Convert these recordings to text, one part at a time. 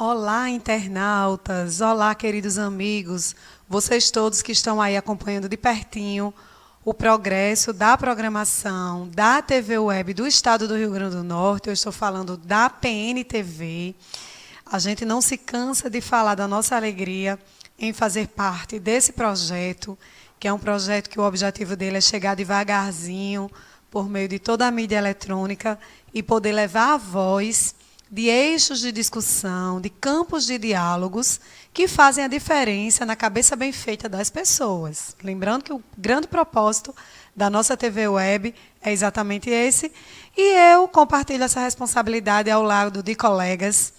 Olá, internautas! Olá, queridos amigos! Vocês todos que estão aí acompanhando de pertinho o progresso da programação da TV Web do Estado do Rio Grande do Norte. Eu estou falando da PNTV. A gente não se cansa de falar da nossa alegria em fazer parte desse projeto, que é um projeto que o objetivo dele é chegar devagarzinho por meio de toda a mídia eletrônica e poder levar a voz de eixos de discussão, de campos de diálogos que fazem a diferença na cabeça bem feita das pessoas. Lembrando que o grande propósito da nossa TV Web é exatamente esse, e eu compartilho essa responsabilidade ao lado de colegas,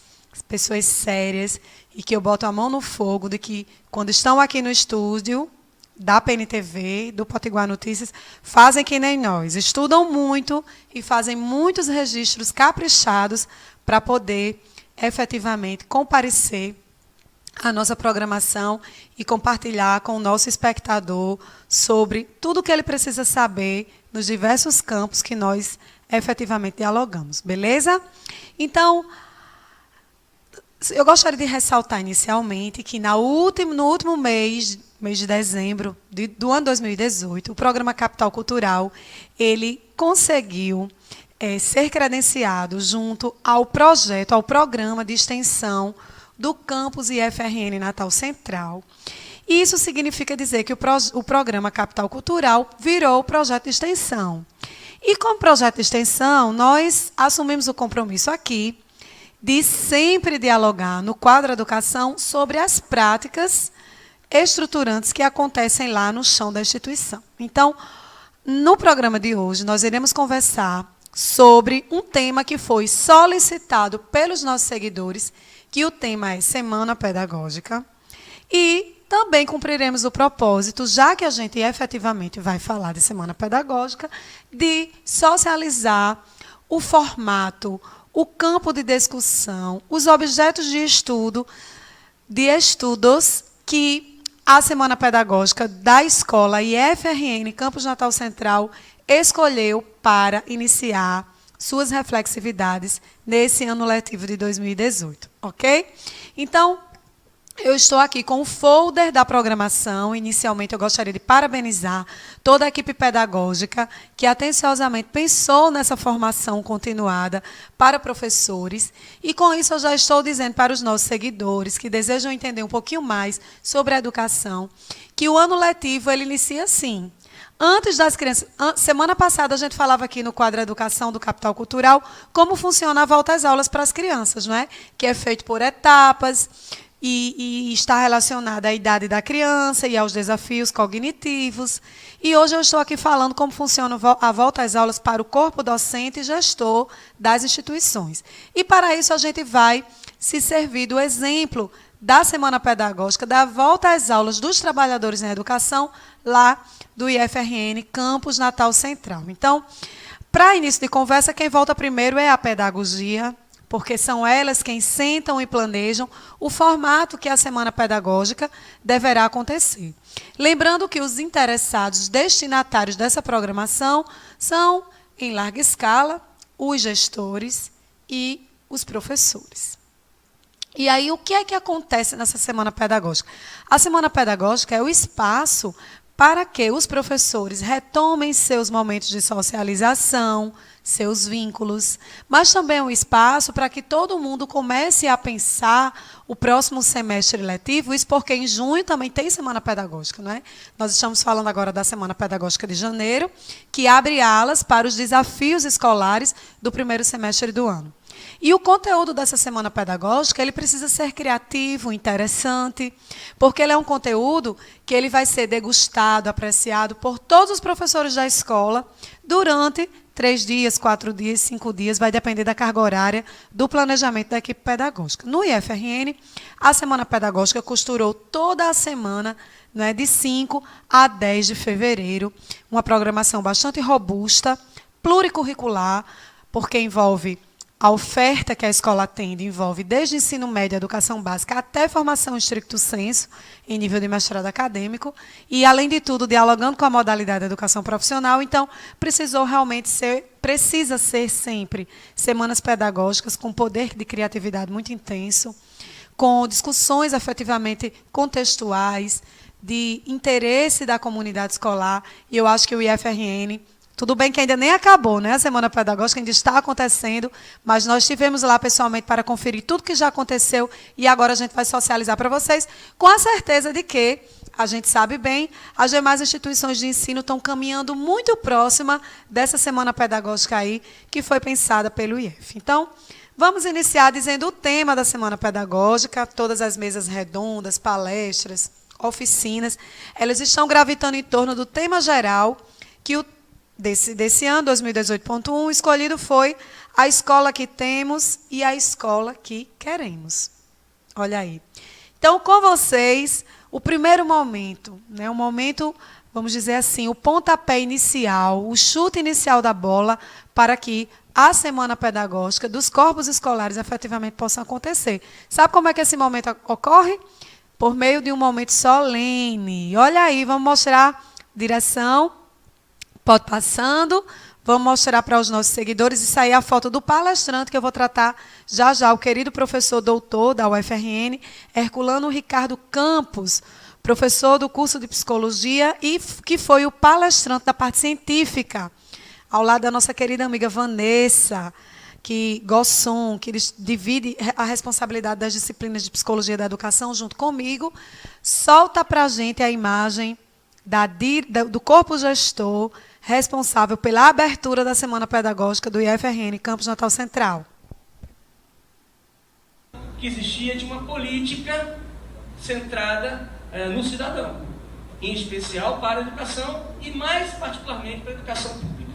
pessoas sérias, e que eu boto a mão no fogo de que, quando estão aqui no estúdio da PNTV, do Potiguar Notícias, fazem que nem nós, estudam muito e fazem muitos registros caprichados para poder, efetivamente, comparecer à nossa programação e compartilhar com o nosso espectador sobre tudo o que ele precisa saber nos diversos campos que nós, efetivamente, dialogamos. Beleza? Então, eu gostaria de ressaltar inicialmente que no último mês de dezembro do ano 2018, o programa Capital Cultural, ele conseguiu ser credenciado junto ao projeto, ao programa de extensão do campus IFRN Natal Central. E isso significa dizer que o programa Capital Cultural virou projeto de extensão. E como projeto de extensão, nós assumimos o compromisso aqui de sempre dialogar no quadro Educação sobre as práticas estruturantes que acontecem lá no chão da instituição. Então, no programa de hoje, nós iremos conversar sobre um tema que foi solicitado pelos nossos seguidores, que o tema é Semana Pedagógica, e também cumpriremos o propósito, já que a gente efetivamente vai falar de Semana Pedagógica, de socializar o formato, o campo de discussão, os objetos de estudos que a Semana Pedagógica da Escola IFRN Campus Natal Central escolheu para iniciar suas reflexividades nesse ano letivo de 2018, ok? Então, eu estou aqui com o folder da programação. Inicialmente, eu gostaria de parabenizar toda a equipe pedagógica que atenciosamente pensou nessa formação continuada para professores. E, com isso, eu já estou dizendo para os nossos seguidores que desejam entender um pouquinho mais sobre a educação, que o ano letivo ele inicia assim. Antes das crianças, semana passada a gente falava aqui no quadro Educação do Capital Cultural como funciona a volta às aulas para as crianças, não é? Que é feito por etapas e está relacionada à idade da criança e aos desafios cognitivos. E hoje eu estou aqui falando como funciona a volta às aulas para o corpo docente e gestor das instituições. E para isso a gente vai se servir do exemplo da Semana Pedagógica, da volta às aulas dos trabalhadores na educação, lá do IFRN Campus Natal Central. Então, para início de conversa, quem volta primeiro é a pedagogia, porque são elas quem sentam e planejam o formato que a Semana Pedagógica deverá acontecer. Lembrando que os interessados destinatários dessa programação são, em larga escala, os gestores e os professores. E aí, o que é que acontece nessa Semana Pedagógica? A Semana Pedagógica é o espaço para que os professores retomem seus momentos de socialização, seus vínculos, mas também é um espaço para que todo mundo comece a pensar o próximo semestre letivo, isso porque em junho também tem Semana Pedagógica, não é? Nós estamos falando agora da Semana Pedagógica de janeiro, que abre alas para os desafios escolares do primeiro semestre do ano. E o conteúdo dessa Semana Pedagógica, ele precisa ser criativo, interessante, porque ele é um conteúdo que ele vai ser degustado, apreciado por todos os professores da escola durante 3 dias, 4 dias, 5 dias, vai depender da carga horária do planejamento da equipe pedagógica. No IFRN, a Semana Pedagógica costurou toda a semana, né, de 5 a 10 de fevereiro, uma programação bastante robusta, pluricurricular, porque envolve a oferta que a escola atende, envolve desde ensino médio, educação básica, até formação stricto sensu, em nível de mestrado acadêmico, e, além de tudo, dialogando com a modalidade da educação profissional. Então, precisa ser sempre semanas pedagógicas com poder de criatividade muito intenso, com discussões efetivamente contextuais, de interesse da comunidade escolar, e eu acho que o IFRN, tudo bem que ainda nem acabou, né, a Semana Pedagógica, ainda está acontecendo, mas nós estivemos lá pessoalmente para conferir tudo que já aconteceu, e agora a gente vai socializar para vocês, com a certeza de que, a gente sabe bem, as demais instituições de ensino estão caminhando muito próxima dessa Semana Pedagógica aí, que foi pensada pelo IF. Então, vamos iniciar dizendo o tema da Semana Pedagógica, todas as mesas redondas, palestras, oficinas, elas estão gravitando em torno do tema geral, que desse ano, 2018.1, escolhido foi a escola que temos e a escola que queremos. Olha aí. Então, com vocês, o primeiro momento, né, o momento, vamos dizer assim, o pontapé inicial, o chute inicial da bola para que a Semana Pedagógica dos corpos escolares efetivamente possa acontecer. Sabe como é que esse momento ocorre? Por meio de um momento solene. Olha aí, vamos mostrar direção, pode passando, vamos mostrar para os nossos seguidores, isso aí é a foto do palestrante que eu vou tratar já já, o querido professor doutor da UFRN, Herculano Ricardo Campos, professor do curso de Psicologia e que foi o palestrante da parte científica, ao lado da nossa querida amiga Vanessa, Gosson, que divide a responsabilidade das disciplinas de Psicologia da Educação junto comigo, solta para a gente a imagem do corpo gestor responsável pela abertura da Semana Pedagógica do IFRN Campus Natal Central. Que existia de uma política centrada no cidadão, em especial para a educação e mais particularmente para a educação pública.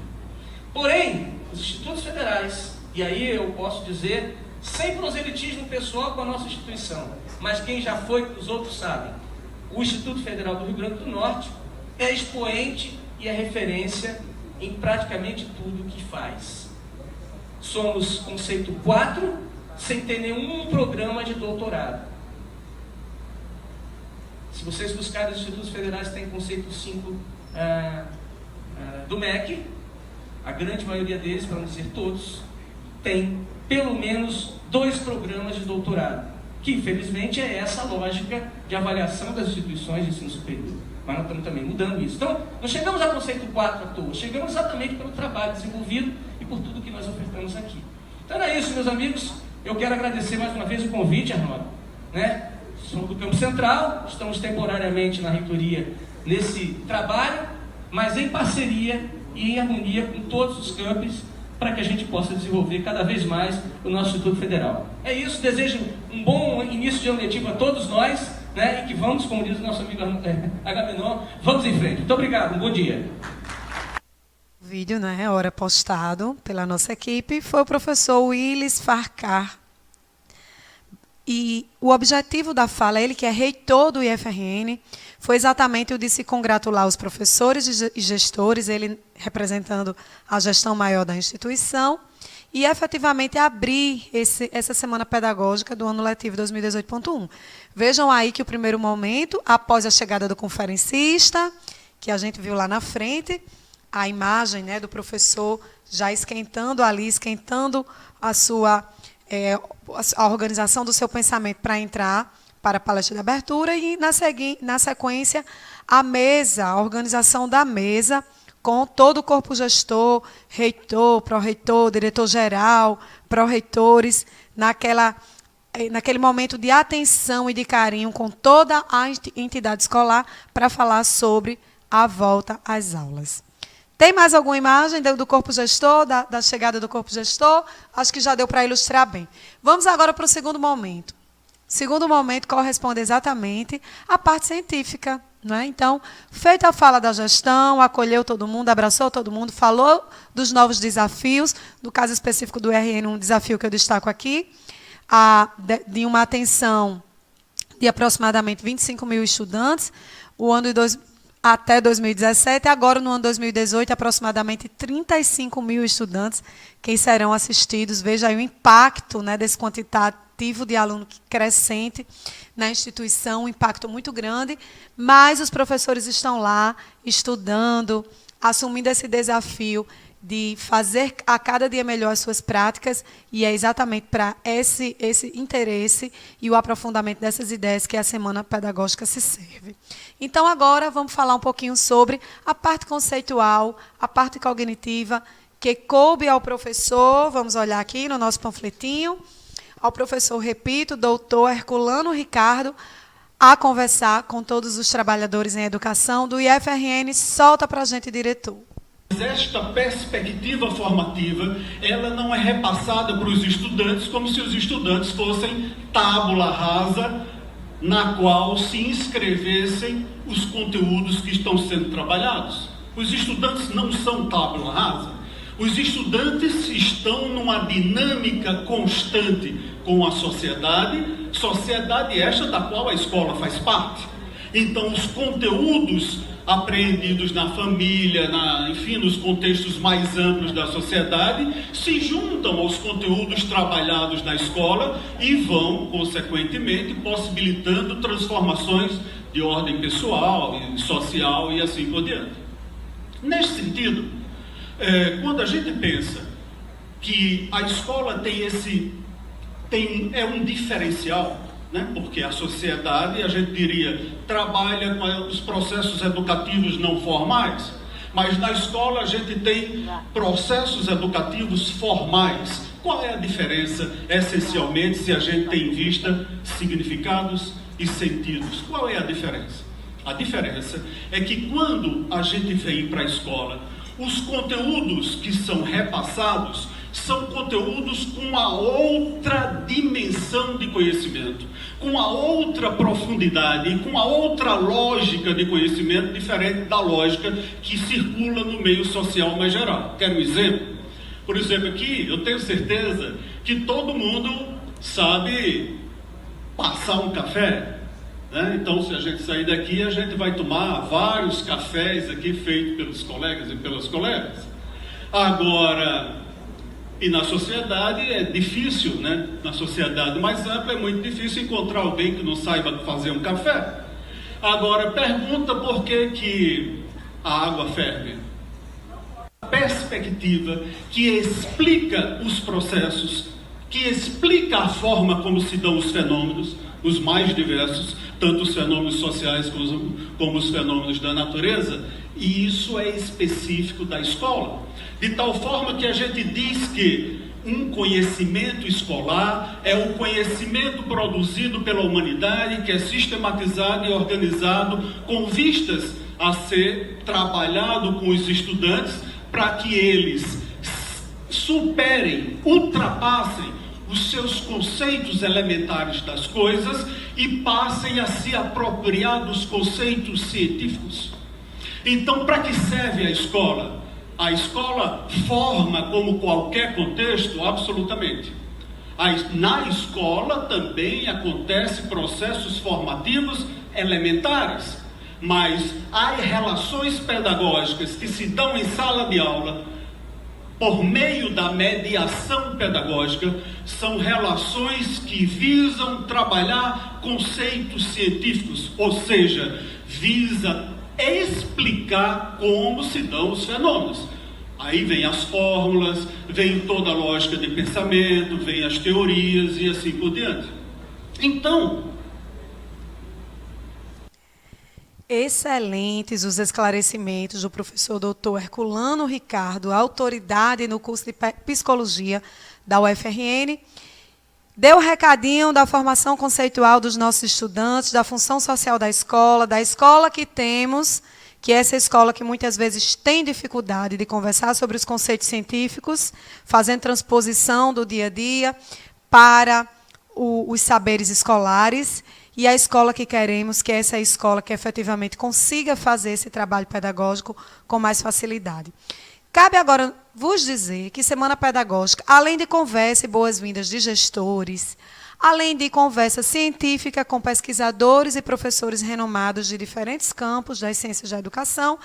Porém, os institutos federais, e aí eu posso dizer, sem proselitismo pessoal com a nossa instituição, mas quem já foi, os outros sabem, o Instituto Federal do Rio Grande do Norte é expoente e é referência em praticamente tudo que faz. Somos conceito 4, sem ter nenhum programa de doutorado. Se vocês buscarem os institutos federais, tem conceito 5 do MEC, a grande maioria deles, para não dizer todos, tem pelo menos 2 programas de doutorado, que infelizmente é essa a lógica de avaliação das instituições de ensino superior. Mas nós estamos também mudando isso. Então, não chegamos ao conceito 4 à toa, chegamos exatamente pelo trabalho desenvolvido e por tudo que nós ofertamos aqui. Então é isso, meus amigos. Eu quero agradecer mais uma vez o convite, Arnaldo. Né? Somos do Campo Central, estamos temporariamente na reitoria nesse trabalho, mas em parceria e em harmonia com todos os campos, para que a gente possa desenvolver cada vez mais o nosso Instituto Federal. É isso, desejo um bom início de ano letivo a todos nós, né, e que vamos, como diz o nosso amigo Agamenon, vamos em frente. Muito obrigado, um bom dia. O vídeo, né, hora postado pela nossa equipe, foi o professor Willis Farcar. E o objetivo da fala, ele que é reitor do IFRN, foi exatamente o de se congratular os professores e gestores, ele representando a gestão maior da instituição, e efetivamente abrir essa semana pedagógica do ano letivo 2018.1. Vejam aí que o primeiro momento, após a chegada do conferencista, que a gente viu lá na frente, a imagem, né, do professor já esquentando ali, esquentando a organização do seu pensamento para entrar para a palestra de abertura e, na sequência, a organização da mesa, com todo o corpo gestor, reitor, pró-reitor, diretor-geral, pró-reitores, naquele momento de atenção e de carinho com toda a entidade escolar para falar sobre a volta às aulas. Tem mais alguma imagem do corpo gestor, da chegada do corpo gestor? Acho que já deu para ilustrar bem. Vamos agora para o segundo momento. O segundo momento corresponde exatamente à parte científica. Né? Então, feita a fala da gestão, acolheu todo mundo, abraçou todo mundo, falou dos novos desafios, no caso específico do RN, um desafio que eu destaco aqui, de uma atenção de aproximadamente 25 mil estudantes, até 2017, agora no ano 2018, aproximadamente 35 mil estudantes que serão assistidos. Veja aí o impacto, né, desse quantitativo de aluno crescente na instituição, um impacto muito grande, mas os professores estão lá estudando, assumindo esse desafio de fazer a cada dia melhor as suas práticas, e é exatamente para esse interesse e o aprofundamento dessas ideias que a Semana Pedagógica se serve. Então, agora, vamos falar um pouquinho sobre a parte conceitual, a parte cognitiva, que coube ao professor, vamos olhar aqui no nosso panfletinho, ao professor, repito, doutor Herculano Ricardo, a conversar com todos os trabalhadores em educação do IFRN. Solta para a gente, diretor. Esta perspectiva formativa, ela não é repassada para os estudantes como se os estudantes fossem tábula rasa na qual se inscrevessem os conteúdos que estão sendo trabalhados. Os estudantes não são tábula rasa. Os estudantes estão numa dinâmica constante com a sociedade esta da qual a escola faz parte. Então, os conteúdos apreendidos na família, enfim, nos contextos mais amplos da sociedade, se juntam aos conteúdos trabalhados na escola e vão, consequentemente, possibilitando transformações de ordem pessoal e social e assim por diante. Nesse sentido, quando a gente pensa que a escola é um diferencial, né? Porque a sociedade, a gente diria, trabalha com os processos educativos não formais, mas na escola a gente tem processos educativos formais. Qual é a diferença, essencialmente, se a gente tem em vista significados e sentidos? Qual é a diferença? A diferença é que quando a gente vem para a escola, os conteúdos que são repassados são conteúdos com uma outra dimensão de conhecimento, com uma outra profundidade e com uma outra lógica de conhecimento diferente da lógica que circula no meio social mais geral. Quer um exemplo? Por exemplo, aqui eu tenho certeza que todo mundo sabe passar um café, né? Então, se a gente sair daqui, a gente vai tomar vários cafés aqui feitos pelos colegas e pelas colegas. Agora, e na sociedade é difícil, né? Na sociedade mais ampla é muito difícil encontrar alguém que não saiba fazer um café. Agora, pergunta por que a água ferve. A perspectiva que explica os processos, que explica a forma como se dão os fenômenos, os mais diversos, tanto os fenômenos sociais como os fenômenos da natureza, e isso é específico da escola. De tal forma que a gente diz que um conhecimento escolar é o conhecimento produzido pela humanidade, que é sistematizado e organizado com vistas a ser trabalhado com os estudantes para que eles superem, ultrapassem os seus conceitos elementares das coisas e passem a se apropriar dos conceitos científicos. Então, para que serve a escola? A escola forma como qualquer contexto? Absolutamente. Na escola também acontecem processos formativos elementares, mas há relações pedagógicas que se dão em sala de aula por meio da mediação pedagógica, são relações que visam trabalhar conceitos científicos, ou seja, visa explicar como se dão os fenômenos. Aí vem as fórmulas, vem toda a lógica de pensamento, vem as teorias e assim por diante. Então, excelentes os esclarecimentos do professor doutor Herculano Ricardo, autoridade no curso de Psicologia da UFRN. Deu o recadinho da formação conceitual dos nossos estudantes, da função social da escola que temos, que é essa escola que muitas vezes tem dificuldade de conversar sobre os conceitos científicos, fazendo transposição do dia a dia para os saberes escolares, e a escola que queremos, que é essa escola que efetivamente consiga fazer esse trabalho pedagógico com mais facilidade. Cabe agora vos dizer que Semana Pedagógica, além de conversa e boas-vindas de gestores, além de conversa científica com pesquisadores e professores renomados de diferentes campos das ciências da educação,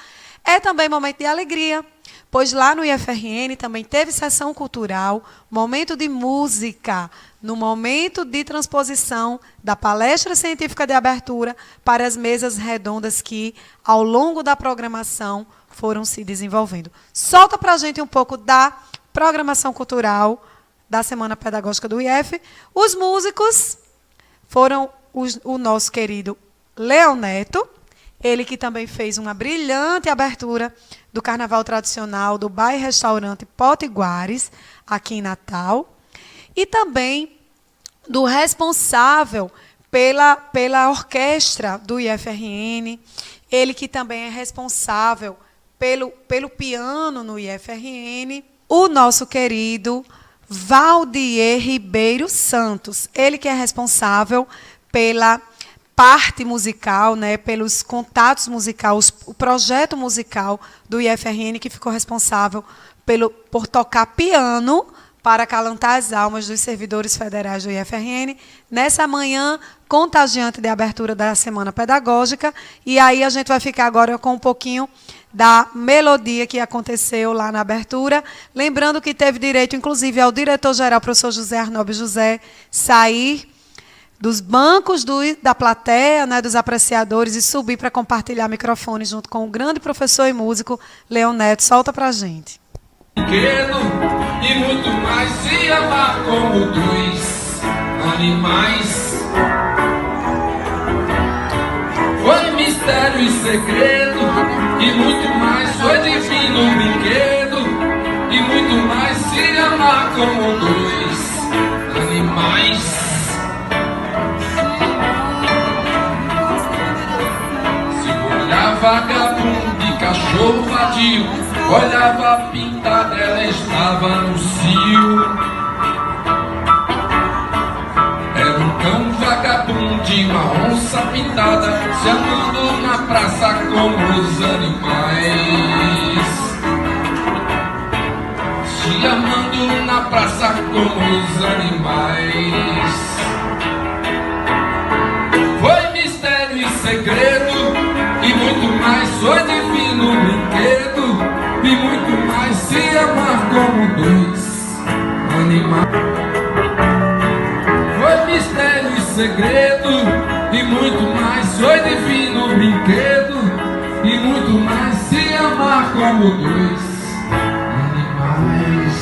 é também momento de alegria, pois lá no IFRN também teve sessão cultural, momento de música, no momento de transposição da palestra científica de abertura para as mesas redondas que, ao longo da programação, foram se desenvolvendo. Solta para a gente um pouco da programação cultural da Semana Pedagógica do IF. Os músicos foram o nosso querido Leão Neto, ele que também fez uma brilhante abertura do Carnaval Tradicional do Bar e Restaurante Potiguares, aqui em Natal, e também do responsável pela orquestra do IFRN, ele que também é responsável pelo piano no IFRN, o nosso querido Valdier Ribeiro Santos, ele que é responsável pela parte musical, né, pelos contatos musicais, o projeto musical do IFRN, que ficou responsável por tocar piano para acalentar as almas dos servidores federais do IFRN, nessa manhã contagiante de abertura da Semana Pedagógica. E aí a gente vai ficar agora com um pouquinho da melodia que aconteceu lá na abertura. Lembrando que teve direito, inclusive, ao diretor-geral, professor José Arnóbio José, sair dos bancos da plateia, né, dos apreciadores, e subir para compartilhar microfone junto com o grande professor e músico Leão Neto. Solta para a gente. E muito mais se amar como dois animais. Foi mistério e segredo, e muito mais foi divino brinquedo, e muito mais se amar como dois animais. Se olhar vagabundo e cachorro vadio, olhava a pinta dela, estava no cio. Era um cão vagabundo e uma onça pintada, se amando na praça como os animais. Se amando na praça como os animais. Foi mistério e segredo, e muito mais foi divino brinquedo, e muito mais se amar como dois animais. Foi mistério e segredo, e muito mais foi divino brinquedo, e muito mais se amar como dois animais.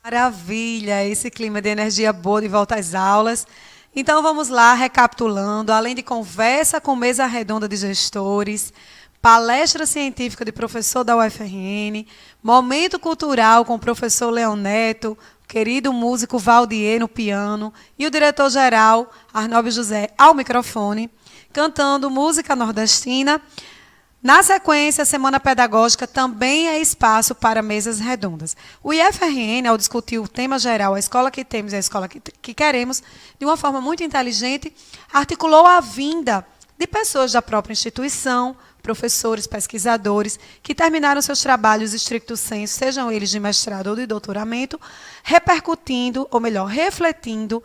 Maravilha, esse clima de energia boa de volta às aulas. Então, vamos lá, recapitulando. Além de conversa com mesa redonda de gestores, palestra científica de professor da UFRN, momento cultural com o professor Leão Neto, o querido músico Valdier no piano e o diretor-geral Arnóbio José ao microfone, cantando música nordestina. Na sequência, a Semana Pedagógica também é espaço para mesas redondas. O IFRN, ao discutir o tema geral, a escola que temos e a escola que queremos, de uma forma muito inteligente, articulou a vinda de pessoas da própria instituição, professores, pesquisadores, que terminaram seus trabalhos estricto sensu, sejam eles de mestrado ou de doutoramento, repercutindo, ou melhor, refletindo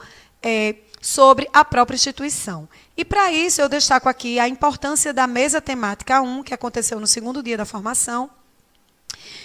sobre a própria instituição. E, para isso, eu destaco aqui a importância da mesa temática 1, que aconteceu no segundo dia da formação,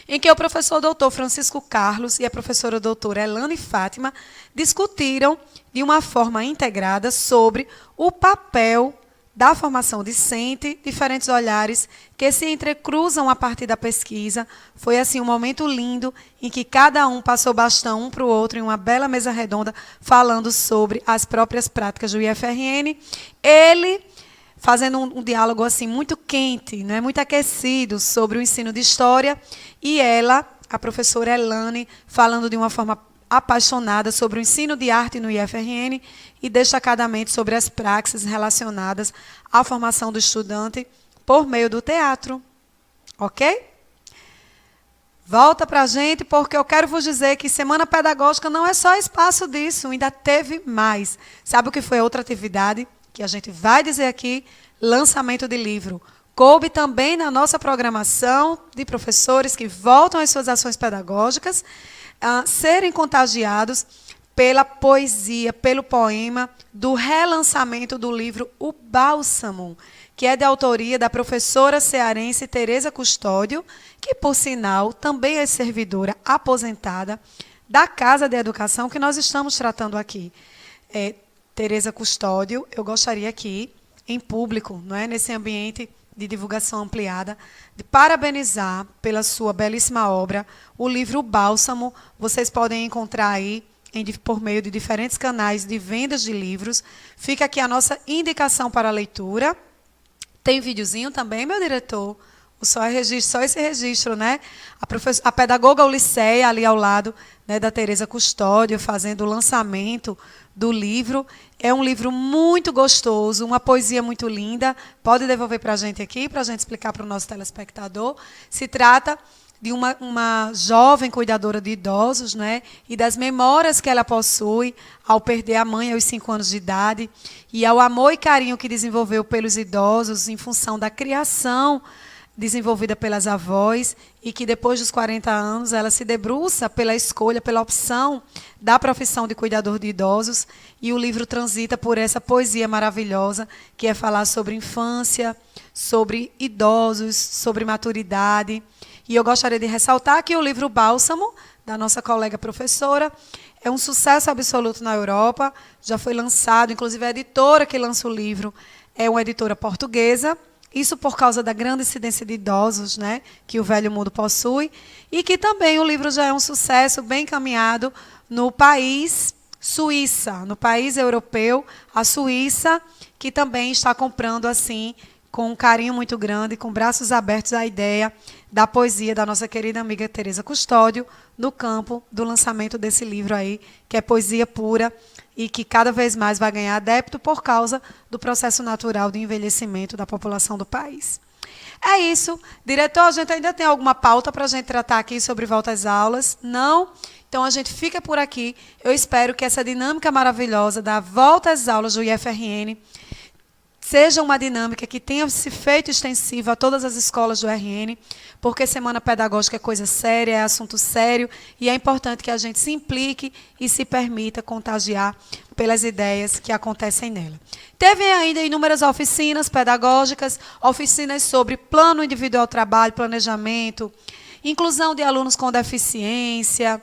em que o professor doutor Francisco Carlos e a professora doutora Elane Fátima discutiram de uma forma integrada sobre o papel da formação discente, diferentes olhares que se entrecruzam a partir da pesquisa. Foi assim um momento lindo em que cada um passou bastão um para o outro em uma bela mesa redonda, falando sobre as próprias práticas do IFRN. Ele fazendo um diálogo assim muito quente, né, muito aquecido sobre o ensino de história, e ela, a professora Elane, falando de uma forma apaixonada sobre o ensino de arte no IFRN e destacadamente sobre as praxes relacionadas à formação do estudante por meio do teatro. Ok? Volta para a gente, porque eu quero vos dizer que Semana Pedagógica não é só espaço disso, ainda teve mais. Sabe o que foi outra atividade que a gente vai dizer aqui? Lançamento de livro. Coube também na nossa programação de professores que voltam às suas ações pedagógicas, serem contagiados pela poesia, pelo poema do relançamento do livro O Bálsamo, que é de autoria da professora cearense Tereza Custódio, que, por sinal, também é servidora aposentada da Casa de Educação que nós estamos tratando aqui. Tereza Custódio, eu gostaria aqui, em público, não é, nesse ambiente de divulgação ampliada, de parabenizar pela sua belíssima obra, o livro Bálsamo. Vocês podem encontrar aí por meio de diferentes canais de vendas de livros. Fica aqui a nossa indicação para a leitura. Tem videozinho também, meu diretor? Só esse registro, né? A pedagoga Ulisseia, ali ao lado, né, da Tereza Custódio, fazendo o lançamento do livro. É um livro muito gostoso, uma poesia muito linda. Pode devolver para a gente aqui, para a gente explicar para o nosso telespectador. Se trata de uma jovem cuidadora de idosos, né, e das memórias que ela possui ao perder a mãe aos 5 anos de idade, e ao amor e carinho que desenvolveu pelos idosos em função da criação desenvolvida pelas avós, e que depois dos 40 anos ela se debruça pela escolha, pela opção da profissão de cuidador de idosos, e o livro transita por essa poesia maravilhosa, que é falar sobre infância, sobre idosos, sobre maturidade. E eu gostaria de ressaltar que o livro Bálsamo, da nossa colega professora, é um sucesso absoluto na Europa, já foi lançado, inclusive a editora que lança o livro é uma editora portuguesa. Isso por causa da grande incidência de idosos, né, que o Velho Mundo possui, e que também o livro já é um sucesso bem encaminhado no país Suíça, no país europeu, a Suíça, que também está comprando assim, com um carinho muito grande, com braços abertos à ideia da poesia da nossa querida amiga Tereza Custódio, no campo do lançamento desse livro aí, que é poesia pura, e que cada vez mais vai ganhar adepto por causa do processo natural de envelhecimento da população do país. É isso. Diretor, a gente ainda tem alguma pauta para a gente tratar aqui sobre volta às aulas? Não? Então, a gente fica por aqui. Eu espero que essa dinâmica maravilhosa da volta às aulas do IFRN seja uma dinâmica que tenha se feito extensiva a todas as escolas do RN, porque semana pedagógica é coisa séria, é assunto sério, e é importante que a gente se implique e se permita contagiar pelas ideias que acontecem nela. Teve ainda inúmeras oficinas pedagógicas, oficinas sobre plano individual de trabalho, planejamento, inclusão de alunos com deficiência,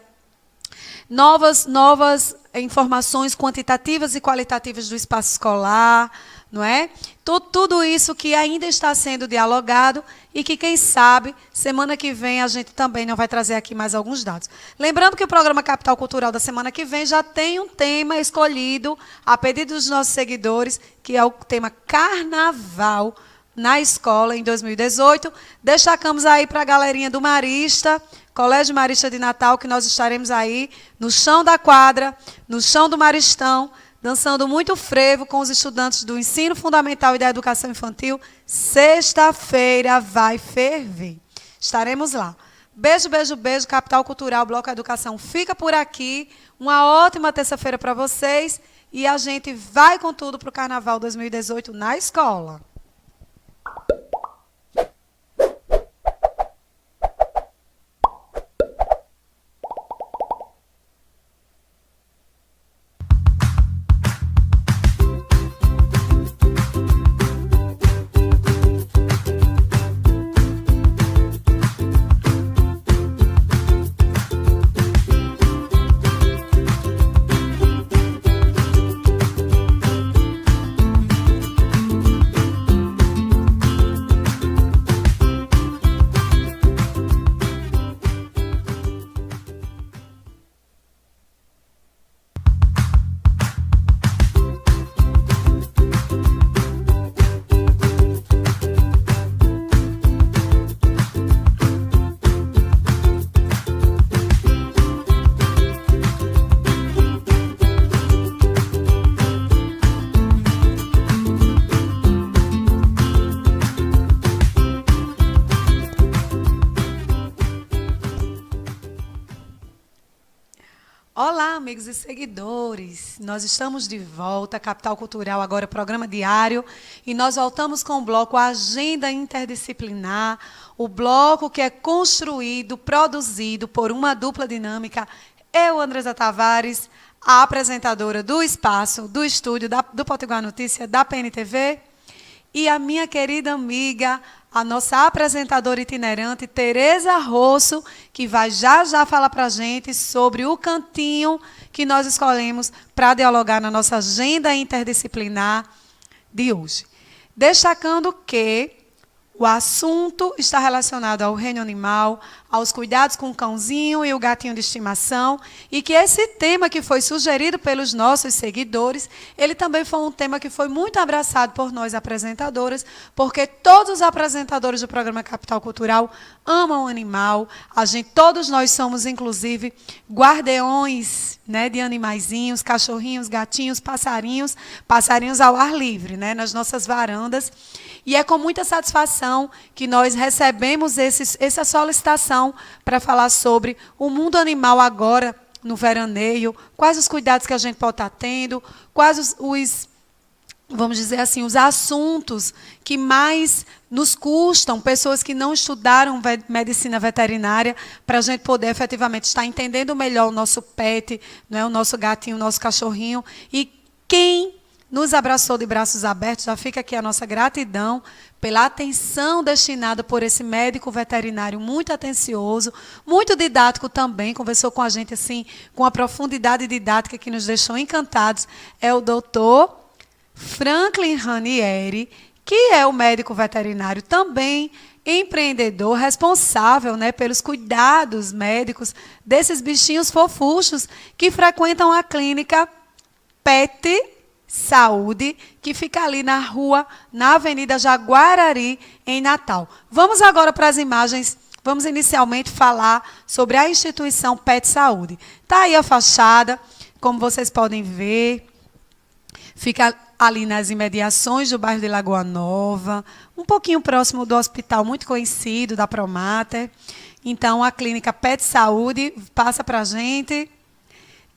novas informações quantitativas e qualitativas do espaço escolar, não é? Tudo isso que ainda está sendo dialogado e que, quem sabe, semana que vem a gente também não vai trazer aqui mais alguns dados. Lembrando que o programa Capital Cultural da semana que vem já tem um tema escolhido, a pedido dos nossos seguidores, que é o tema Carnaval na escola em 2018. Destacamos aí para a galerinha do Marista, Colégio Marista de Natal, que nós estaremos aí no chão da quadra, no chão do Maristão, dançando muito frevo com os estudantes do ensino fundamental e da educação infantil. Sexta-feira vai ferver. Estaremos lá. Beijo, beijo, beijo. Capital Cultural, Bloco Educação fica por aqui. Uma ótima terça-feira para vocês. E a gente vai com tudo para o Carnaval 2018 na escola. Olá, amigos e seguidores. Nós estamos de volta, Capital Cultural, agora programa diário, e nós voltamos com o bloco Agenda Interdisciplinar, o bloco que é construído, produzido por uma dupla dinâmica, eu, Andresa Tavares, a apresentadora do espaço, do estúdio, do Potiguar Notícia, da PNTV, e a minha querida amiga, a nossa apresentadora itinerante, Tereza Rosso, que vai já falar para a gente sobre o cantinho que nós escolhemos para dialogar na nossa agenda interdisciplinar de hoje. Destacando que o assunto está relacionado ao reino animal, aos cuidados com o cãozinho e o gatinho de estimação, e que esse tema que foi sugerido pelos nossos seguidores, ele também foi um tema que foi muito abraçado por nós apresentadoras, porque todos os apresentadores do programa Capital Cultural amam o animal, todos nós somos, inclusive, guardiões, né, de animaizinhos, cachorrinhos, gatinhos, passarinhos ao ar livre, né, nas nossas varandas. E é com muita satisfação que nós recebemos essa solicitação para falar sobre o mundo animal agora, no veraneio, quais os cuidados que a gente pode estar tendo, quais vamos dizer assim, os assuntos que mais nos custam, pessoas que não estudaram medicina veterinária, para a gente poder efetivamente estar entendendo melhor o nosso pet, né, o nosso gatinho, o nosso cachorrinho. E quem nos abraçou de braços abertos, já fica aqui a nossa gratidão pela atenção destinada por esse médico veterinário muito atencioso, muito didático também, conversou com a gente assim, com a profundidade didática que nos deixou encantados, é o doutor Franklin Ranieri, que é o médico veterinário também, empreendedor, responsável, né, pelos cuidados médicos desses bichinhos fofuchos que frequentam a clínica Pet Saúde, que fica ali na rua, na Avenida Jaguarari, em Natal. Vamos agora para as imagens. Vamos inicialmente falar sobre a instituição Pet Saúde. Está aí a fachada, como vocês podem ver. Fica ali nas imediações do bairro de Lagoa Nova, um pouquinho próximo do hospital muito conhecido, da Promater. Então, a clínica Pet Saúde passa para a gente.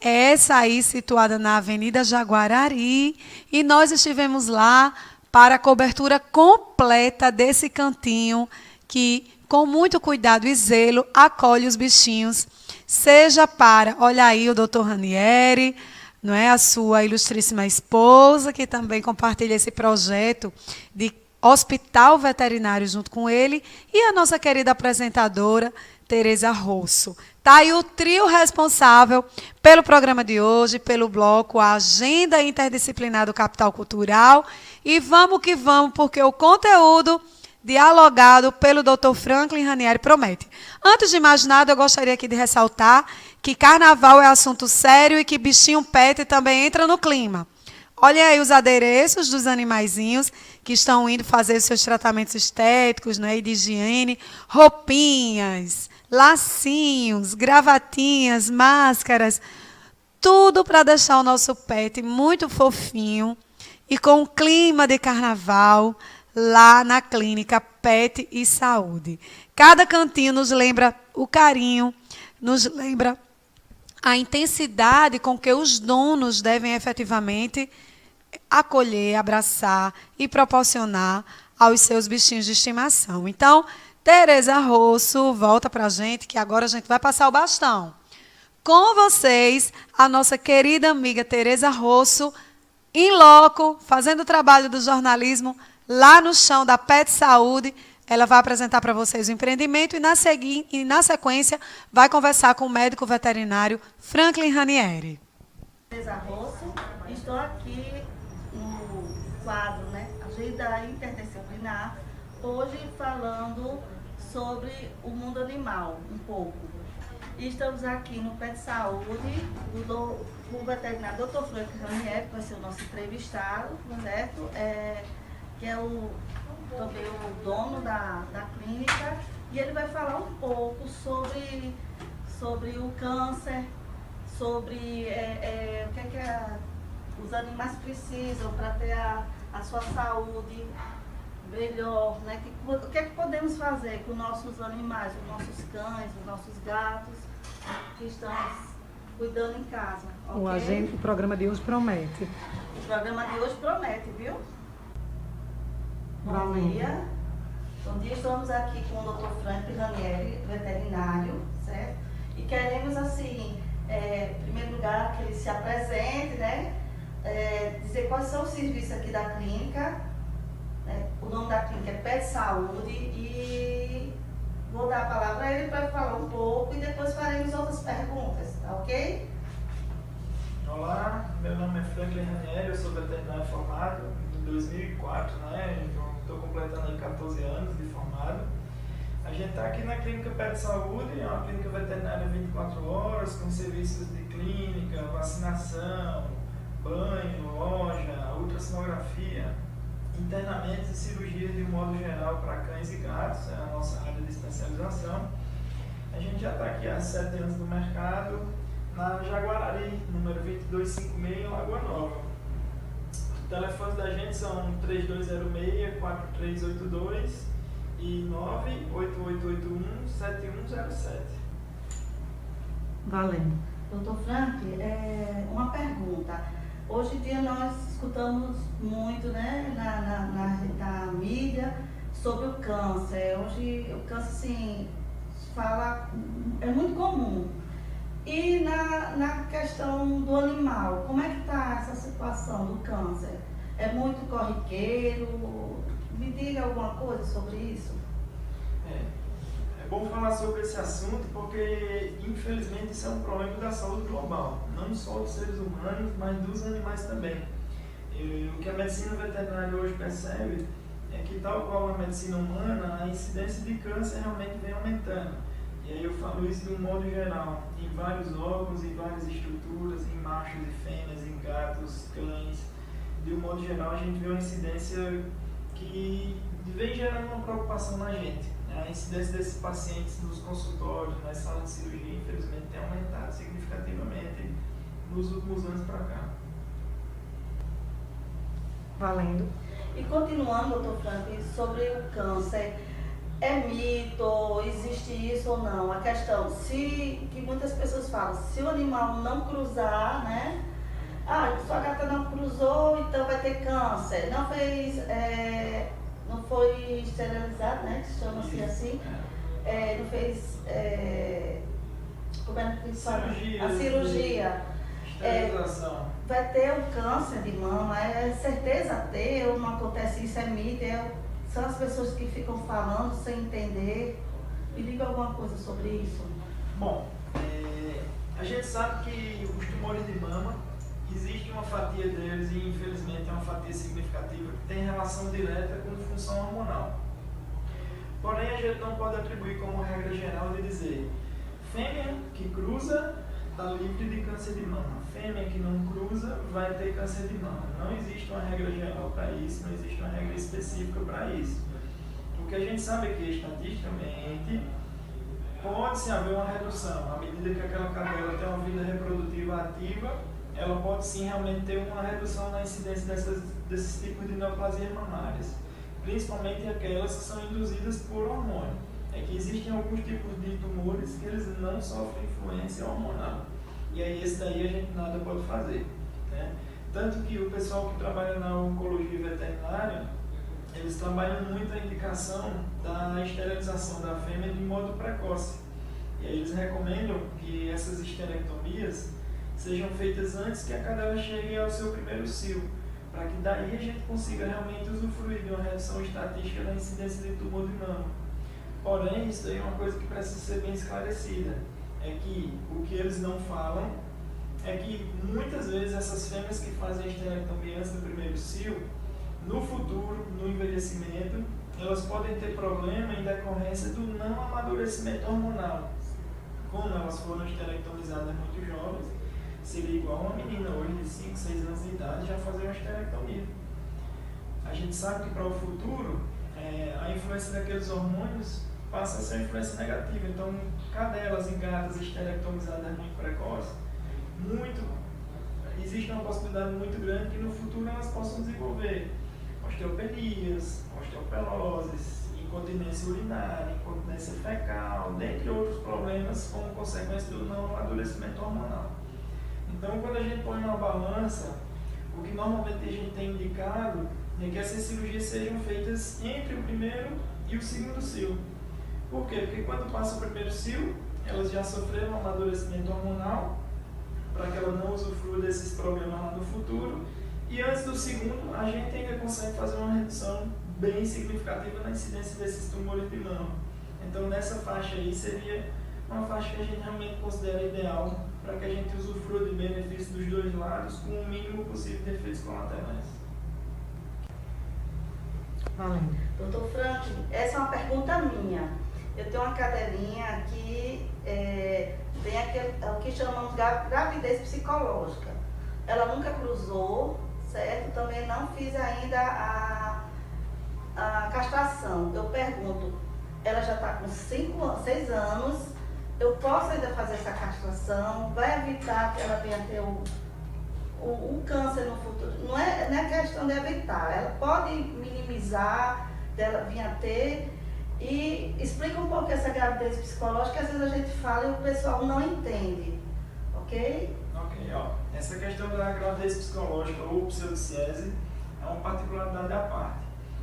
Essa aí situada na Avenida Jaguarari, e nós estivemos lá para a cobertura completa desse cantinho que, com muito cuidado e zelo, acolhe os bichinhos, seja para, olha aí o doutor Ranieri, não é, a sua ilustríssima esposa, que também compartilha esse projeto de hospital veterinário junto com ele, e a nossa querida apresentadora, Tereza Rosso. Está aí o trio responsável pelo programa de hoje, pelo bloco A Agenda Interdisciplinar do Capital Cultural. E vamos que vamos, porque o conteúdo dialogado pelo Dr. Franklin Ranieri promete. Antes de mais nada, eu gostaria aqui de ressaltar que carnaval é assunto sério e que bichinho pet também entra no clima. Olhem aí os adereços dos animaizinhos que estão indo fazer os seus tratamentos estéticos, né, e de higiene, roupinhas, lacinhos, gravatinhas, máscaras, tudo para deixar o nosso pet muito fofinho e com um clima de carnaval lá na clínica Pet e Saúde. Cada cantinho nos lembra o carinho, nos lembra a intensidade com que os donos devem efetivamente acolher, abraçar e proporcionar aos seus bichinhos de estimação. Então, Tereza Rosso, volta para a gente, que agora a gente vai passar o bastão. Com vocês, a nossa querida amiga Tereza Rosso, em loco, fazendo o trabalho do jornalismo lá no chão da Pet Saúde. Ela vai apresentar para vocês o empreendimento e, na sequência, vai conversar com o médico veterinário Franklin Ranieri. Tereza Rosso, estou aqui no quadro, né, Agenda Interdisciplinar, hoje falando sobre o mundo animal, um pouco. E estamos aqui no Pet Saúde, o veterinário Dr. Franklin Ranieri, que vai ser o nosso entrevistado, certo? Que é também o dono da clínica, e ele vai falar um pouco sobre o câncer, sobre o que é que os animais precisam para ter a sua saúde melhor, né? O que é que podemos fazer com nossos animais, os nossos cães, os nossos gatos, que estamos cuidando em casa. Okay? O programa de hoje promete. O programa de hoje promete, viu? Bom dia. Bom dia, estamos aqui com o Dr. Franklin Ranieri, veterinário, certo? E queremos, assim, em primeiro lugar, que ele se apresente, né? Dizer quais são os serviços aqui da clínica, O nome da clínica é Pet Saúde e vou dar a palavra a ele para falar um pouco e depois faremos outras perguntas, tá ok? Olá, meu nome é Franklin Ranieri, eu sou veterinário formado em 2004, né? Estou completando aí 14 anos de formado. A gente está aqui na Clínica Pet Saúde, é uma clínica veterinária 24 horas, com serviços de clínica, vacinação, banho, loja, ultrassonografia, internamentos e cirurgias de um modo geral para cães e gatos, é a nossa área de especialização. A gente já está aqui há 7 anos no mercado, na Jaguarari, número 2256, em Lagoa Nova. Os telefones da gente são 3206-4382 e 98881-7107. Valendo. Doutor Frank, uma pergunta. Hoje em dia nós escutamos muito, né, na mídia sobre o câncer. Hoje o câncer, assim, é muito comum. E na questão do animal, como é que está essa situação do câncer? É muito corriqueiro? Me diga alguma coisa sobre isso. É bom falar sobre esse assunto porque, infelizmente, isso é um problema da saúde global, não só dos seres humanos, mas dos animais também. O que a medicina veterinária hoje percebe é que, tal qual a medicina humana, a incidência de câncer realmente vem aumentando. E aí eu falo isso de um modo geral, em vários órgãos, em várias estruturas, em machos e fêmeas, em gatos, cães. De um modo geral, a gente vê uma incidência que vem gerando uma preocupação na gente. A incidência desses pacientes nos consultórios, nas salas de cirurgia, infelizmente, tem aumentado significativamente nos últimos anos para cá. Valendo. E continuando, doutor Frank, sobre o câncer, é mito, existe isso ou não? A questão, que muitas pessoas falam, se o animal não cruzar, né? Sua gata não cruzou, então vai ter câncer. Não foi esterilizado, né? Que chama-se assim. Não fez. Como é que se fala? A cirurgia. Esterilização. Vai ter o câncer de mama, é certeza ter, ou não acontece isso, é mito, são as pessoas que ficam falando sem entender. Me diga alguma coisa sobre isso. Bom, a gente sabe que os tumores de mama, existe uma fatia deles e infelizmente é uma fatia significativa que tem relação direta com função hormonal. Porém, a gente não pode atribuir como regra geral de dizer fêmea que cruza está livre de câncer de mama, fêmea que não cruza vai ter câncer de mama. Não existe uma regra geral para isso, não existe uma regra específica para isso. O que a gente sabe é que estatisticamente pode-se haver uma redução, à medida que aquela cadela tem uma vida reprodutiva ativa, ela pode sim realmente ter uma redução na incidência desses tipos de neoplasias mamárias, principalmente aquelas que são induzidas por hormônio. É que existem alguns tipos de tumores que eles não sofrem influência hormonal. E aí esse daí a gente nada pode fazer, né? Tanto que o pessoal que trabalha na oncologia veterinária, eles trabalham muito a indicação da esterilização da fêmea de modo precoce. E aí eles recomendam que essas esterectomias sejam feitas antes que a cadela chegue ao seu primeiro cio, para que daí a gente consiga realmente usufruir de uma redução estatística da incidência de tumor de mama. Porém, isso aí é uma coisa que precisa ser bem esclarecida. É que o que eles não falam é que muitas vezes essas fêmeas que fazem a esterectomia antes do primeiro cio, no futuro, no envelhecimento, elas podem ter problema em decorrência do não amadurecimento hormonal. Como elas foram esterectomizadas muito jovens, seria igual uma menina hoje de 5, 6 anos de idade já fazer uma esterectomia. A gente sabe que para o futuro, a influência daqueles hormônios passa a ser uma influência negativa. Então, cadelas e gatas esterectomizadas muito precoces, existe uma possibilidade muito grande que no futuro elas possam desenvolver osteopenias, osteopeloses, incontinência urinária, incontinência fecal, dentre outros problemas como consequência do não amadurecimento hormonal. Então, quando a gente põe uma balança, o que normalmente a gente tem indicado é que essas cirurgias sejam feitas entre o primeiro e o segundo cio. Por quê? Porque quando passa o primeiro cio, elas já sofreram um amadurecimento hormonal, para que ela não usufrua desses problemas lá no futuro. E antes do segundo, a gente ainda consegue fazer uma redução bem significativa na incidência desses tumores de mama. Então, nessa faixa aí seria uma faixa que a gente realmente considera ideal para que a gente usufrua de benefícios dos dois lados com o mínimo possível de efeitos colaterais. Doutor Franklin, essa é uma pergunta minha. Eu tenho uma cadelinha que tem o que chamamos de gravidez psicológica. Ela nunca cruzou, certo? Também não fiz ainda a castração. Eu pergunto, ela já está com 6 anos, eu posso ainda fazer essa castração? Vai evitar que ela venha a ter um câncer no futuro? Não é questão de evitar, ela pode minimizar dela vir a ter. E explica um pouco essa gravidez psicológica, que às vezes a gente fala e o pessoal não entende, ok? Ok, ó. Essa questão da gravidez psicológica ou pseudociese é uma particularidade à parte.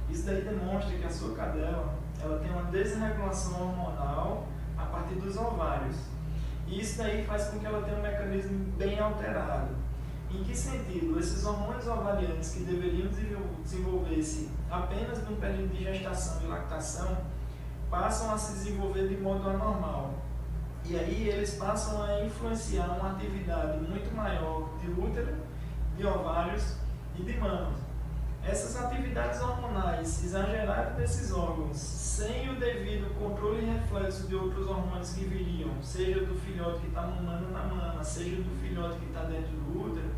Isso daí demonstra que a sua cadela ela tem uma desregulação hormonal a partir dos ovários. E isso daí faz com que ela tenha um mecanismo bem alterado. Em que sentido? Esses hormônios ovarianos que deveriam desenvolver-se apenas no período de gestação e lactação passam a se desenvolver de modo anormal. E aí eles passam a influenciar uma atividade muito maior de útero, de ovários e de mamas. Essas atividades hormonais exageradas desses órgãos, sem o devido controle e reflexo de outros hormônios que viriam, seja do filhote que está mamando na mama, seja do filhote que está dentro do útero,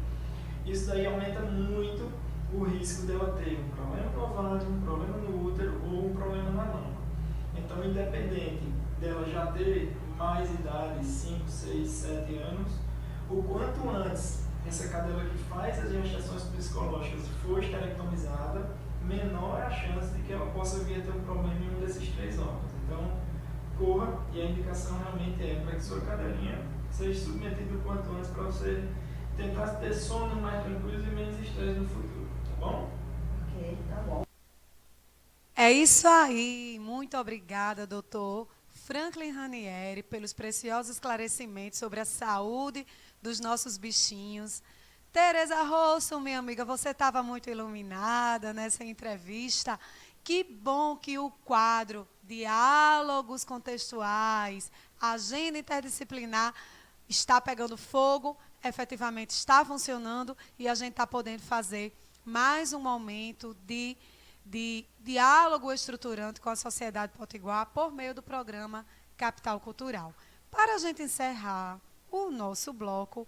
isso daí aumenta muito o risco dela ter um problema no ovário, um problema no útero ou um problema na mama. Então, independente dela já ter mais idade, 5, 6, 7 anos, o quanto antes essa cadela que faz as gestações psicológicas for esterectomizada, menor é a chance de que ela possa vir a ter um problema em um desses 3 órgãos. Então, corra, e a indicação realmente é para que sua cadelinha seja submetida o quanto antes para você tentar ter sono mais tranquilo e menos estresse no futuro, tá bom? Ok, tá bom. É isso aí. Muito obrigada, doutor Franklin Ranieri, pelos preciosos esclarecimentos sobre a saúde dos nossos bichinhos. Tereza Rosso, minha amiga, você estava muito iluminada nessa entrevista. Que bom que o quadro Diálogos Contextuais, Agenda Interdisciplinar, está pegando fogo, efetivamente está funcionando e a gente está podendo fazer mais um momento de diálogo estruturante com a sociedade potiguar por meio do programa Capital Cultural. Para a gente encerrar o nosso bloco,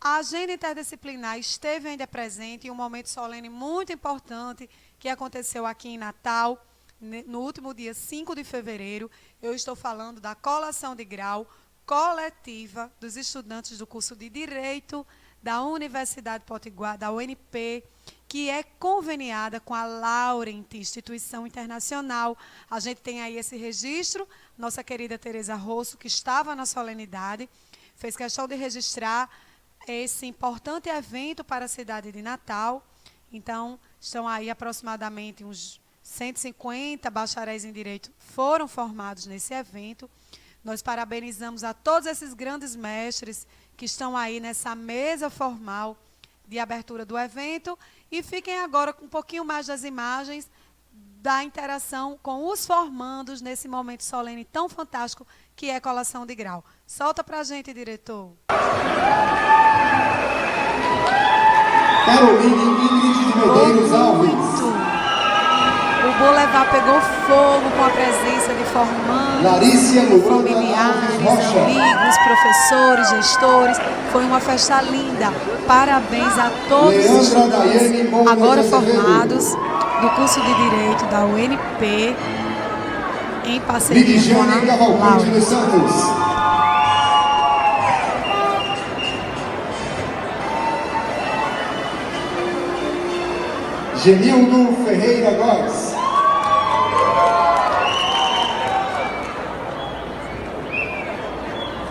a agenda interdisciplinar esteve ainda presente em um momento solene muito importante que aconteceu aqui em Natal, no último dia 5 de fevereiro. Eu estou falando da colação de grau coletiva dos estudantes do curso de Direito da Universidade Potiguar, da UNP, que é conveniada com a Laurent, instituição internacional. A gente tem aí esse registro, nossa querida Tereza Rosso, que estava na solenidade, fez questão de registrar esse importante evento para a cidade de Natal. Então, estão aí aproximadamente uns 150 bacharéis em Direito foram formados nesse evento. Nós parabenizamos a todos esses grandes mestres que estão aí nessa mesa formal de abertura do evento. E fiquem agora com um pouquinho mais das imagens da interação com os formandos nesse momento solene tão fantástico que é colação de grau. Solta pra gente, diretor. Caroline Ingrid de Medeiros Alves. O Boulevard pegou fogo com a presença de formandos, familiares, amigos, professores, gestores. Foi uma festa linda. Parabéns a todos os estudantes agora formados do curso de Direito da UNP, em parceria com a Laurent. Genildo Ferreira Góes.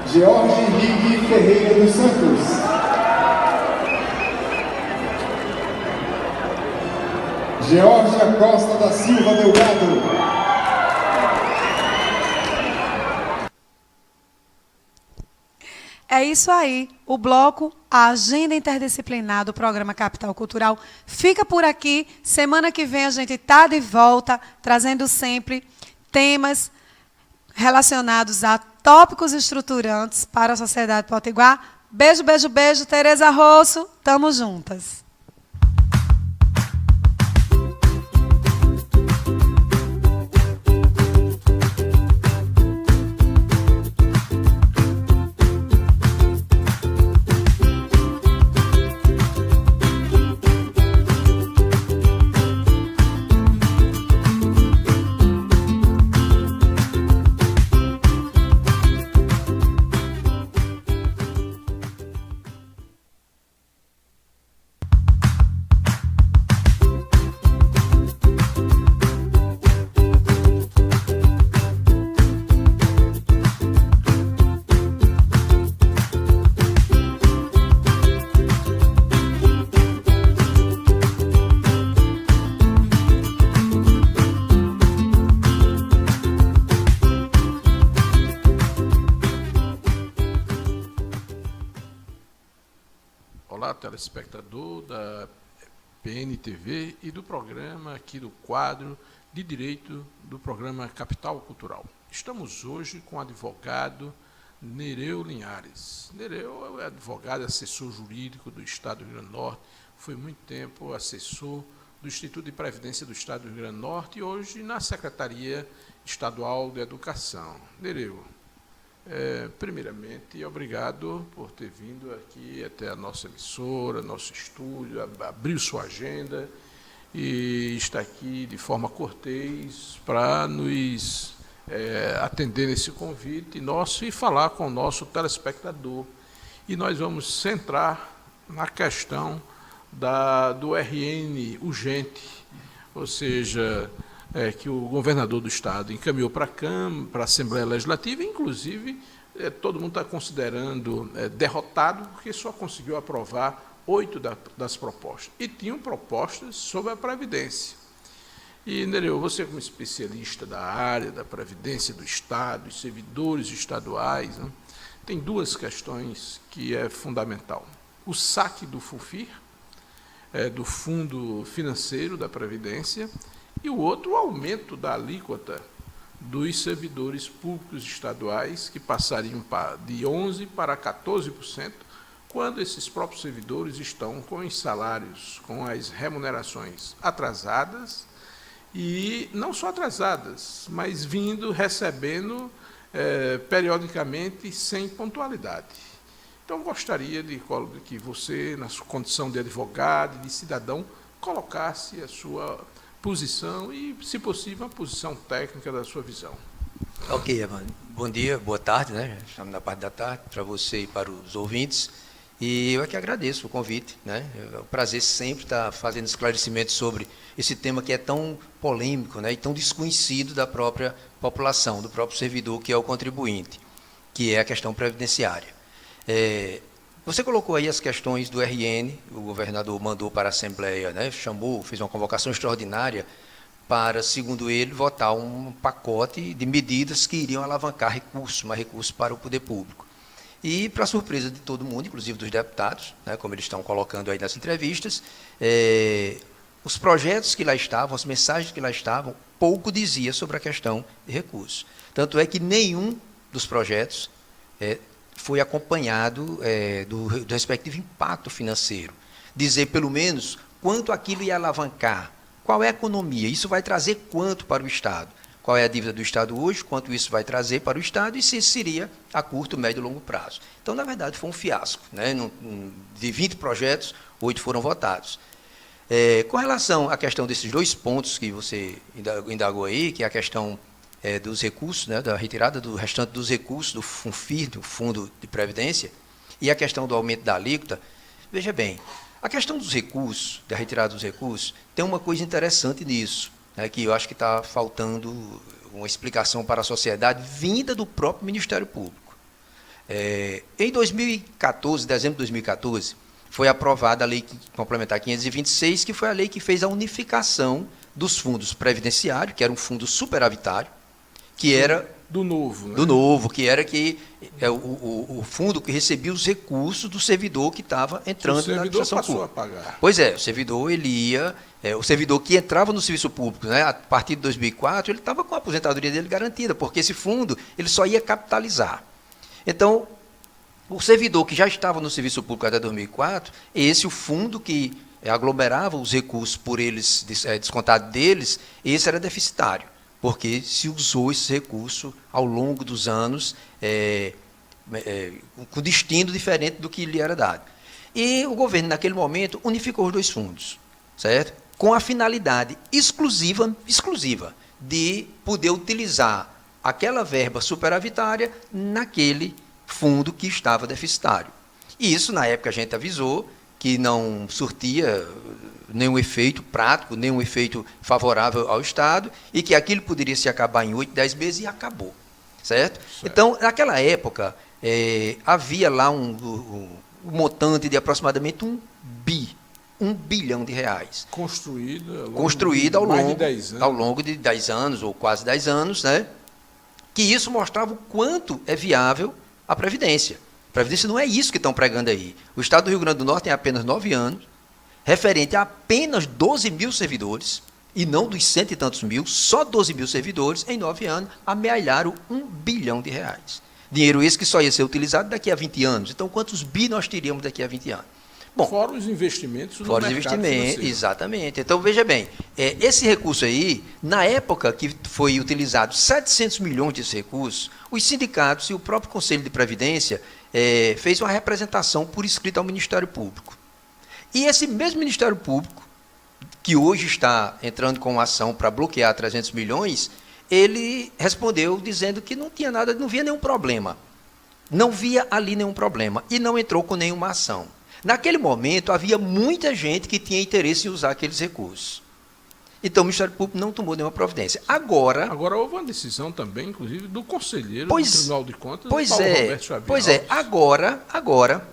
George Rigue Ferreira dos Santos. Georgia Costa da Silva Delgado. É É isso aí. O bloco, a agenda interdisciplinar do programa Capital Cultural fica por aqui. Semana que vem a gente está de volta, trazendo sempre temas relacionados a tópicos estruturantes para a sociedade potiguar. Beijo, beijo, beijo. Tereza Rosso, tamo juntas. Olá, telespectador da PNTV e do programa aqui do quadro de Direito do programa Capital Cultural. Estamos hoje com o advogado Nereu Linhares. Nereu é advogado e assessor jurídico do Estado do Rio Grande do Norte, foi muito tempo assessor do Instituto de Previdência do Estado do Rio Grande do Norte e hoje na Secretaria Estadual de Educação. Nereu, primeiramente, obrigado por ter vindo aqui até a nossa emissora, nosso estúdio, abriu sua agenda e está aqui de forma cortês para nos atender nesse convite nosso e falar com o nosso telespectador. E nós vamos centrar na questão do RN urgente, ou seja, que o governador do Estado encaminhou para a Assembleia Legislativa, inclusive todo mundo está considerando derrotado, porque só conseguiu aprovar 8 das propostas. E tinham propostas sobre a Previdência. E, Nereu, você como especialista da área da Previdência do Estado, os servidores estaduais, né, tem 2 questões que é fundamental. O saque do FUFIR, do Fundo Financeiro da Previdência, e o outro, o aumento da alíquota dos servidores públicos estaduais, que passariam de 11% para 14%, quando esses próprios servidores estão com os salários, com as remunerações atrasadas, e não só atrasadas, mas recebendo periodicamente sem pontualidade. Então, gostaria de que você, na sua condição de advogado e de cidadão, colocasse a sua posição e, se possível, a posição técnica da sua visão. Ok, Evandro. Bom dia, boa tarde, né? Estamos na parte da tarde, para você e para os ouvintes. E eu é que agradeço o convite, né? É um prazer sempre estar fazendo esclarecimentos sobre esse tema que é tão polêmico, né? E tão desconhecido da própria população, do próprio servidor, que é o contribuinte, que é a questão previdenciária. Você colocou aí as questões do RN, o governador mandou para a Assembleia, né, fez uma convocação extraordinária para, segundo ele, votar um pacote de medidas que iriam alavancar mais recursos para o poder público. E, para surpresa de todo mundo, inclusive dos deputados, né, como eles estão colocando aí nas entrevistas, os projetos que lá estavam, as mensagens que lá estavam, pouco dizia sobre a questão de recursos. Tanto é que nenhum dos projetos foi acompanhado do respectivo impacto financeiro. Dizer, pelo menos, quanto aquilo ia alavancar, qual é a economia, isso vai trazer quanto para o Estado, qual é a dívida do Estado hoje, quanto isso vai trazer para o Estado e se seria a curto, médio e longo prazo. Então, na verdade, foi um fiasco, né? De 20 projetos, 8 foram votados. Com relação à questão desses 2 pontos que você indagou aí, que é a questão dos recursos, né, da retirada do restante dos recursos do FUNFIR, do Fundo de Previdência, e a questão do aumento da alíquota, veja bem, a questão dos recursos, da retirada dos recursos, tem uma coisa interessante nisso, né, que eu acho que está faltando uma explicação para a sociedade vinda do próprio Ministério Público. Em 2014, dezembro de 2014, foi aprovada a Lei Complementar 526, que foi a lei que fez a unificação dos fundos previdenciários, que era um fundo superavitário, que era do novo. Né? Do novo, que era o fundo que recebia os recursos do servidor que estava entrando na administração pública. O servidor passou a pagar. Pois é, o servidor ele ia, o servidor que entrava no serviço público, né, a partir de 2004, ele estava com a aposentadoria dele garantida, porque esse fundo ele só ia capitalizar. Então, o servidor que já estava no serviço público até 2004, o fundo que aglomerava os recursos por eles, descontado deles, esse era deficitário, porque se usou esse recurso ao longo dos anos com destino diferente do que lhe era dado. E o governo, naquele momento, unificou os dois fundos, certo? Com a finalidade exclusiva de poder utilizar aquela verba superavitária naquele fundo que estava deficitário. E isso, na época, a gente avisou que não surtia nenhum efeito prático, nenhum efeito favorável ao Estado, e que aquilo poderia se acabar em 8, 10 meses, e acabou. Certo? Então, naquela época, havia lá um montante de aproximadamente R$1 bilhão. Construído ao longo de 10 anos, ou quase 10 anos, né? Que isso mostrava o quanto é viável a Previdência. A Previdência não é isso que estão pregando aí. O Estado do Rio Grande do Norte tem apenas 9 anos, referente a apenas 12 mil servidores, e não dos 100 e tantos mil, só 12 mil servidores, em 9 anos, amealharam R$1 bilhão. Dinheiro esse que só ia ser utilizado daqui a 20 anos. Então, quantos bi nós teríamos daqui a 20 anos? Bom, fora os investimentos no fora os mercado investimentos, financeiro. exatamente. Então, veja bem, esse recurso aí, na época que foi utilizado 700 milhões desse recurso, os sindicatos e o próprio Conselho de Previdência fez uma representação por escrito ao Ministério Público. E esse mesmo Ministério Público, que hoje está entrando com uma ação para bloquear 300 milhões, ele respondeu dizendo que não tinha nada, não via nenhum problema. Não via ali nenhum problema e não entrou com nenhuma ação. Naquele momento, havia muita gente que tinha interesse em usar aqueles recursos. Então, o Ministério Público não tomou nenhuma providência. Agora houve uma decisão também, inclusive, do conselheiro do Tribunal de Contas, Paulo Roberto Xavier. Pois é, agora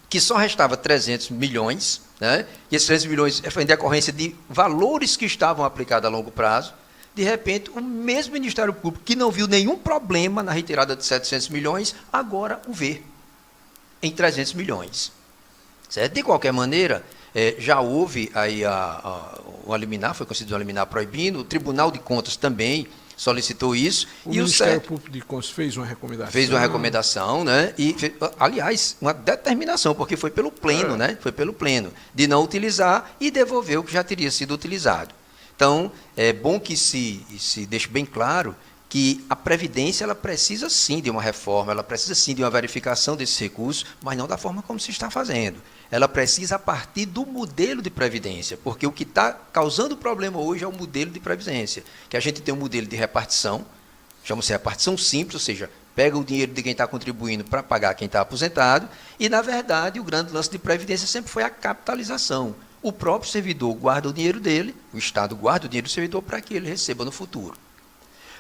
que só restava 300 milhões, né, e esses 300 milhões foi em decorrência de valores que estavam aplicados a longo prazo, de repente, o mesmo Ministério Público, que não viu nenhum problema na retirada de 700 milhões, agora o vê em 300 milhões. Certo? De qualquer maneira, já houve aí uma liminar, foi concedido uma liminar proibindo, o Tribunal de Contas também solicitou isso. O Ministério Público de Contas fez uma recomendação. Fez uma recomendação, né? E, aliás, uma determinação, porque foi pelo Pleno, né? Foi pelo Pleno, de não utilizar e devolver o que já teria sido utilizado. Então, é bom que se deixe bem claro que a Previdência ela precisa sim de uma reforma, ela precisa sim de uma verificação desses recursos, mas não da forma como se está fazendo. Ela precisa a partir do modelo de Previdência, porque o que está causando problema hoje é o modelo de Previdência, que a gente tem um modelo de repartição, chama-se repartição simples, ou seja, pega o dinheiro de quem está contribuindo para pagar quem está aposentado, e, na verdade, o grande lance de Previdência sempre foi a capitalização. O próprio servidor guarda o dinheiro dele, o Estado guarda o dinheiro do servidor para que ele receba no futuro.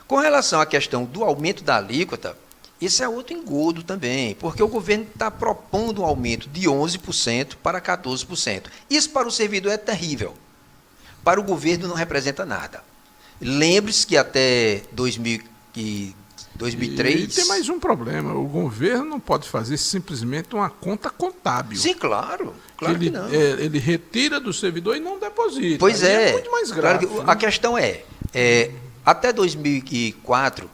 Com relação à questão do aumento da alíquota, esse é outro engodo também, porque o governo está propondo um aumento de 11% para 14%. Isso para o servidor é terrível. Para o governo não representa nada. Lembre-se que até 2003... E tem mais um problema, o governo não pode fazer simplesmente uma conta contábil. Sim, claro que não. Ele retira do servidor e não deposita. Pois é muito mais grave. Claro, a questão até 2004,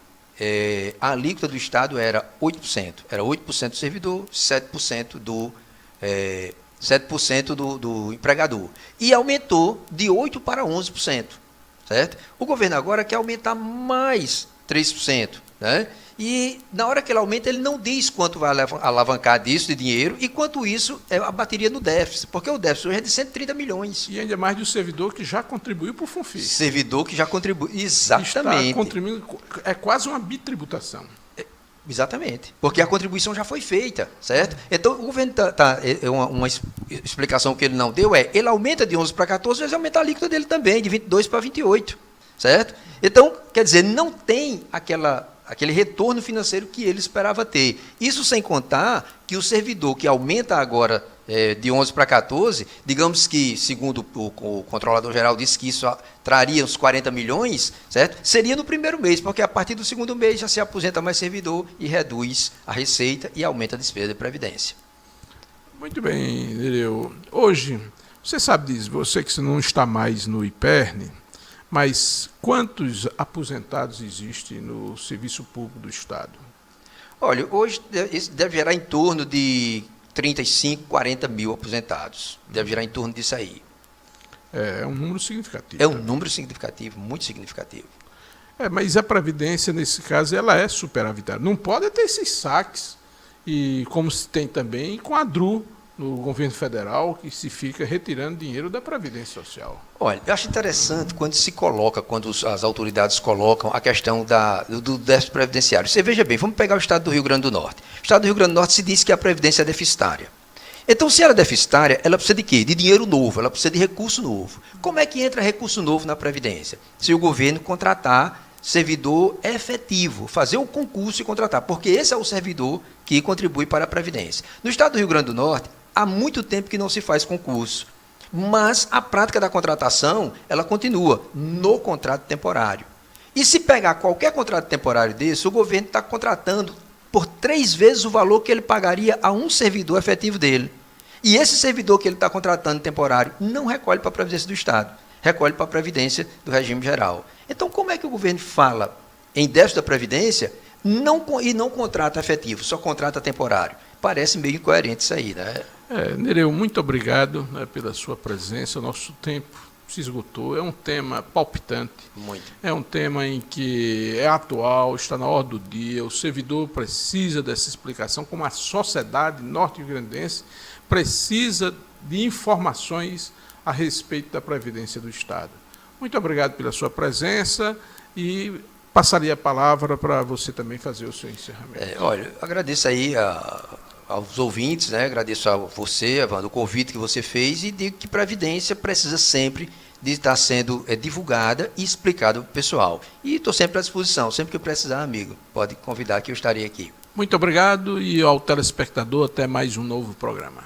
a alíquota do Estado era 8%. Era 8% do servidor, 7% do empregador. E aumentou de 8% para 11%. Certo? O governo agora quer aumentar mais 3%. Né? E, na hora que ele aumenta, ele não diz quanto vai alavancar disso de dinheiro e quanto isso abateria no déficit, porque o déficit hoje é de 130 milhões. E ainda mais do servidor que já contribuiu para o FUNFIS. Servidor que já contribuiu, exatamente. Está contribuindo, é quase uma bitributação. Exatamente, porque a contribuição já foi feita, certo? Então, o governo uma explicação que ele não deu ele aumenta de 11 para 14, mas aumenta a alíquota dele também, de 22 para 28, certo? Então, quer dizer, não tem aquele retorno financeiro que ele esperava ter. Isso sem contar que o servidor que aumenta agora de 11 para 14, digamos que, segundo o controlador-geral disse que isso traria uns 40 milhões, certo? Seria no primeiro mês, porque a partir do segundo mês já se aposenta mais servidor e reduz a receita e aumenta a despesa de previdência. Muito bem, Nereu. Hoje, você sabe disso, você que não está mais no IPERN, mas quantos aposentados existem no Serviço Público do Estado? Olha, hoje isso deve gerar em torno de 35, 40 mil aposentados. Deve gerar em torno disso aí. É um número significativo. É um número significativo, muito significativo. Mas a Previdência, nesse caso, ela é superavitária. Não pode ter esses saques, e como se tem também com a DRU, no governo federal, que se fica retirando dinheiro da Previdência Social. Olha, eu acho interessante quando as autoridades colocam a questão do déficit previdenciário. Você veja bem, vamos pegar o estado do Rio Grande do Norte. O estado do Rio Grande do Norte se diz que a Previdência é deficitária. Então, se ela é deficitária, ela precisa de quê? De dinheiro novo, ela precisa de recurso novo. Como é que entra recurso novo na Previdência? Se o governo contratar servidor efetivo, fazer um concurso e contratar, porque esse é o servidor que contribui para a Previdência. No estado do Rio Grande do Norte, há muito tempo que não se faz concurso, mas a prática da contratação, ela continua no contrato temporário. E se pegar qualquer contrato temporário desse, o governo está contratando por 3 vezes o valor que ele pagaria a um servidor efetivo dele. E esse servidor que ele está contratando temporário não recolhe para a Previdência do Estado, recolhe para a Previdência do regime geral. Então, como é que o governo fala em déficit da Previdência e não contrata efetivo, só contrata temporário? Parece meio incoerente isso aí, né? Nereu, muito obrigado, né, pela sua presença. O nosso tempo se esgotou. É um tema palpitante. Muito. É um tema em que é atual, está na ordem do dia. O servidor precisa dessa explicação, como a sociedade norte-grandense precisa de informações a respeito da Previdência do Estado. Muito obrigado pela sua presença e passaria a palavra para você também fazer o seu encerramento. Olha, agradeço aí aos ouvintes, né? Agradeço a você, Evandro, o convite que você fez e digo que Previdência precisa sempre de estar sendo divulgada e explicada para o pessoal. E estou sempre à disposição, sempre que precisar, amigo, pode convidar que eu estarei aqui. Muito obrigado e ao telespectador, até mais um novo programa.